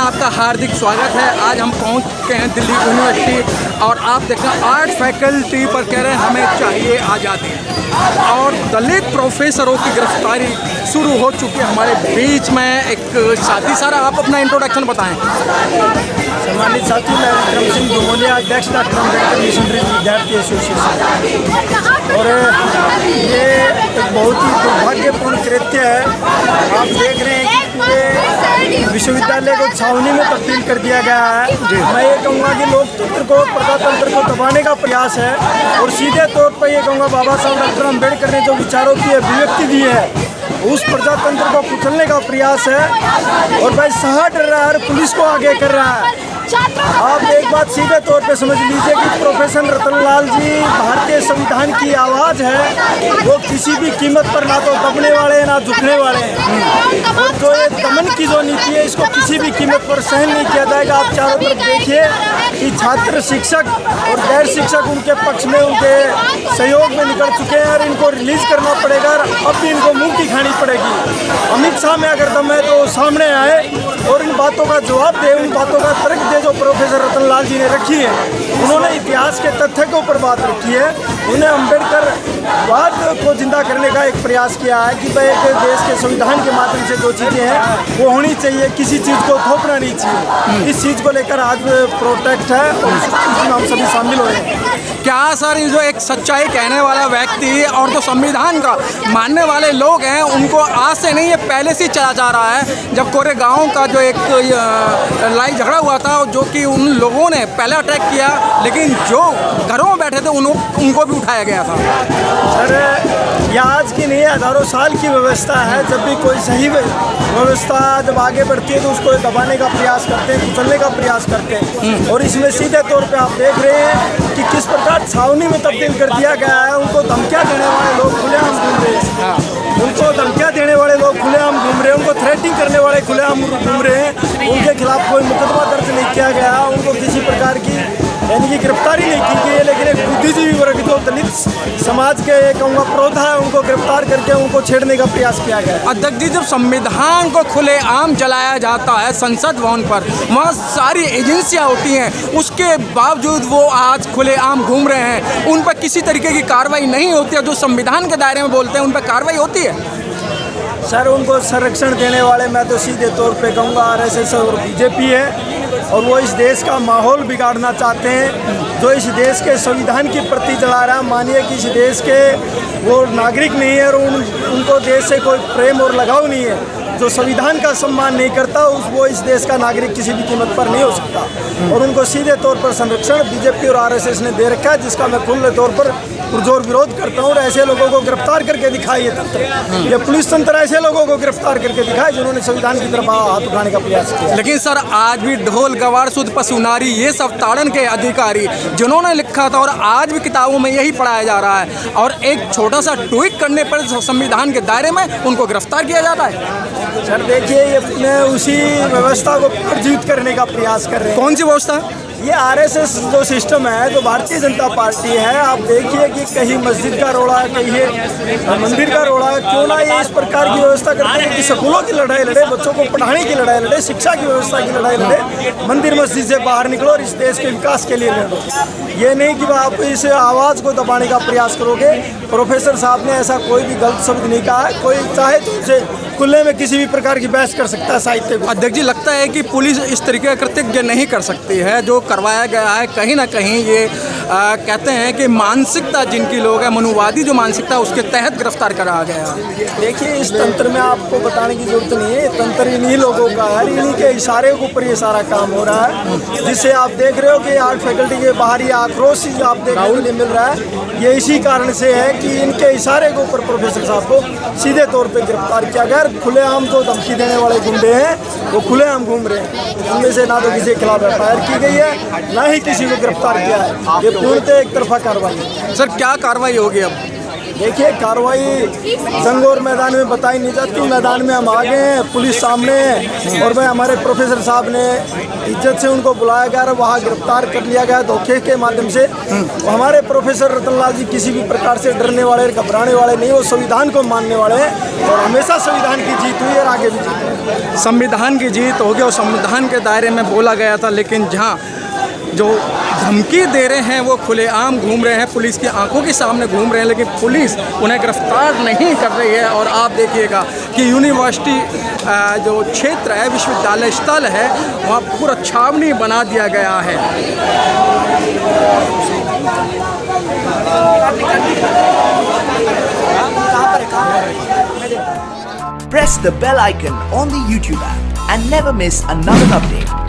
में आपका हार्दिक स्वागत है। आज हम पहुंच चुके हैं दिल्ली यूनिवर्सिटी और आप देखें आर्ट फैकल्टी पर कह रहे हैं हमें चाहिए आज़ादी और दलित प्रोफेसरों की गिरफ्तारी शुरू हो चुकी है हमारे बीच में। एक साथी सर आप अपना इंट्रोडक्शन बताएं। सम्मानित साथी, मैं विक्रम सिंह डोमोलिया, अध्यक्ष डॉक्टर अम्बेडकर मिशनरी विद्यार्थी एसोसिएशन। और ये एक बहुत ही दुर्भाग्यपूर्ण कृत्य है। आप देख रहे हैं कि पूरे विश्वविद्यालय को छावनी में तब्दील कर दिया गया है। मैं ये कहूँगा कि लोकतंत्र को, प्रजातंत्र को दबाने का प्रयास है और सीधे तौर पर ये कहूँगा बाबा साहब डॉक्टर अम्बेडकर ने जो विचारों की अभिव्यक्ति दी है उस प्रजातंत्र को कुचलने का प्रयास है। और भाई सहा डर रहा है, पुलिस को आगे कर रहा है। आप एक बात सीधे तौर पे समझ लीजिए कि प्रोफेसर रतनलाल जी भारतीय संविधान की आवाज़ है। वो किसी भी कीमत पर ना तो दबने वाले हैं ना झुकने वाले हैं। और जो ये दमन की जो नीति है इसको किसी भी कीमत पर सहन नहीं किया जाएगा। आप चारों तरफ देखिए कि छात्र, शिक्षक और गैर शिक्षक उनके पक्ष में, उनके सहयोग में निकल चुके हैं और इनको रिलीज करना पड़ेगा। अब भी इनको मुंह की खानी पड़ेगी। अमित शाह में अगर दम है तो सामने आए और इन बातों का जवाब दे, उन बातों का तर्क दे जो प्रोफेसर रतनलाल जी ने रखी है। उन्होंने इतिहास के तथ्य के ऊपर बात रखी है। उन्हें अम्बेडकर वाद को जिंदा करने का एक प्रयास किया है कि भाई एक देश के संविधान के माध्यम से जो चीज़ें हैं वो होनी चाहिए, किसी चीज़ को थोपना नहीं चाहिए। इस चीज़ को लेकर आज प्रोटेक्ट है और इसमें हम सभी शामिल हुए हैं। क्या सर ये जो एक सच्चाई कहने वाला व्यक्ति और जो संविधान का मानने वाले लोग हैं उनको आज से नहीं, ये पहले से चला जा रहा है। जब कोरेगांव का जो एक लड़ाई झगड़ा हुआ था जो कि उन लोगों ने पहले अटैक किया, लेकिन जो घरों में बैठे थे उनको भी उठाया गया था। सर यह आज की नहीं है, हज़ारों साल की व्यवस्था है। जब भी कोई सही व्यवस्था जब आगे बढ़ती है तो उसको दबाने का प्रयास करते हैं, कुचलने का प्रयास करते हैं। और इसमें सीधे तौर पे आप देख रहे हैं कि किस प्रकार छावनी में तब्दील कर दिया गया है। उनको धमकियाँ देने वाले लोग खुलेआम घूम रहे हैं, उनको धमकियाँ देने वाले लोग खुलेआम घूम रहे हैं, उनको थ्रेटिंग करने वाले खुलेआम घूम रहे हैं। उनके खिलाफ कोई मुकदमा दर्ज नहीं किया गया, उनको किसी प्रकार की यानी कि गिरफ्तारी नहीं की गई है। लेकिन एक बुद्धिजीवी वर्ग जो दलित समाज के कहूँगा प्रोधा है उनको गिरफ्तार करके उनको छेड़ने का प्रयास किया गया है। अध्यक्ष जी, जब संविधान को खुलेआम जलाया जाता है संसद भवन पर, वहाँ सारी एजेंसियाँ होती हैं, उसके बावजूद वो आज खुलेआम घूम रहे हैं, उन पर किसी तरीके की कार्रवाई नहीं होती है। जो संविधान के दायरे में बोलते हैं उन पर कार्रवाई होती है। सर उनको संरक्षण देने वाले मैं तो सीधे तौर पे कहूँगा आरएसएस और बीजेपी है। और वो इस देश का माहौल बिगाड़ना चाहते हैं। जो इस देश के संविधान की प्रति जला रहा है, मानिए कि इस देश के वो नागरिक नहीं है और उनको देश से कोई प्रेम और लगाव नहीं है, जो संविधान का सम्मान नहीं करता वो इस देश का नागरिक किसी भी कीमत पर नहीं हो सकता। और उनको सीधे तौर पर संरक्षण बीजेपी और आरएसएस ने दे रखा है, जिसका मैं खुले तौर पर पुरजोर विरोध करता हूँ। और ऐसे लोगों को गिरफ्तार करके दिखाए ये तंत्र, ये पुलिस तंत्र ऐसे लोगों को गिरफ्तार करके दिखाए जिन्होंने संविधान की तरफ हाथ उठाने का प्रयास किया। लेकिन सर आज भी ढोल गवार शुद्ध पशुनारी ये सब ताड़न के अधिकारी जिन्होंने लिखा था और आज भी किताबों में यही पढ़ाया जा रहा है, और एक छोटा सा ट्वीट करने पर संविधान के दायरे में उनको गिरफ्तार किया जाता है। सर देखिए ये उसी व्यवस्था को पुनर्जीवित करने का प्रयास कर रहे हैं। कौन सी व्यवस्था? ये आरएसएस जो सिस्टम है, जो भारतीय जनता पार्टी है, आप देखिए कि कहीं मस्जिद का रोड़ा है, कहीं मंदिर का रोड़ा है। क्यों ना ये इस प्रकार की व्यवस्था करते हैं कि स्कूलों की लड़ाई लड़े, बच्चों को पढ़ाने की लड़ाई लड़े, शिक्षा की व्यवस्था की लड़ाई लड़े, मंदिर मस्जिद से बाहर निकलो और इस देश के विकास के लिए लड़ो। ये नहीं कि आप इस आवाज़ को दबाने का प्रयास करोगे। प्रोफेसर साहब ने ऐसा कोई भी गलत शब्द नहीं कहा है। कोई चाहे तो उसे खुले में किसी भी प्रकार की बहस कर सकता है साहित्य को। अध्यक्ष जी, लगता है कि पुलिस इस तरीके का कृत्य नहीं कर सकती है जो करवाया गया है। कहीं ना कहीं ये कहते हैं कि मानसिकता जिनकी लोग है, मनुवादी जो मानसिकता उसके तहत गिरफ्तार करा गया। देखिए इस तंत्र में आपको बताने की जरूरत नहीं है, तंत्र इन्हीं लोगों का है, इन्हीं के इशारे के ऊपर ये सारा काम हो रहा है। जिससे आप देख रहे हो कि आर्ट फैकल्टी के बाहर ये आक्रोश आप देखने के लिए मिल रहा है। ये इसी कारण से है कि इनके इशारे के ऊपर प्रोफेसर साहब को सीधे तौर पर गिरफ्तार किया गया। खुलेआम जो धमकी देने वाले गुंडे हैं वो खुलेआम घूम रहे हैं। उनमें से ना तो किसी के खिलाफ एफआईआर की गई है, ना ही किसी को गिरफ्तार किया है। ये पूर्णतः एक तरफा कार्रवाई है। सर क्या कार्रवाई होगी अब? देखिए कार्रवाई जंगोर मैदान में बताई नहीं जाती, मैदान में हम आ गए हैं, पुलिस सामने है और मैं हमारे प्रोफेसर साहब ने इज्जत से उनको बुलाया गया और वहाँ गिरफ्तार कर लिया गया धोखे के माध्यम से। हमारे प्रोफेसर रतनलाल जी किसी भी प्रकार से डरने वाले घबराने वाले नहीं, वो संविधान को मानने वाले हैं और हमेशा संविधान की जीत हुई और आगे भी जीत। संविधान की जीत होगी और संविधान के दायरे में बोला गया था, लेकिन जहाँ जो धमकी दे रहे हैं वो खुलेआम घूम रहे हैं, पुलिस की आंखों के सामने घूम रहे हैं, लेकिन पुलिस उन्हें गिरफ्तार नहीं कर रही है। और आप देखिएगा कि यूनिवर्सिटी जो क्षेत्र है, विश्वविद्यालय स्थल है, वहाँ पूरा छावनी बना दिया गया है। Press the bell icon on the YouTube app and never miss another update.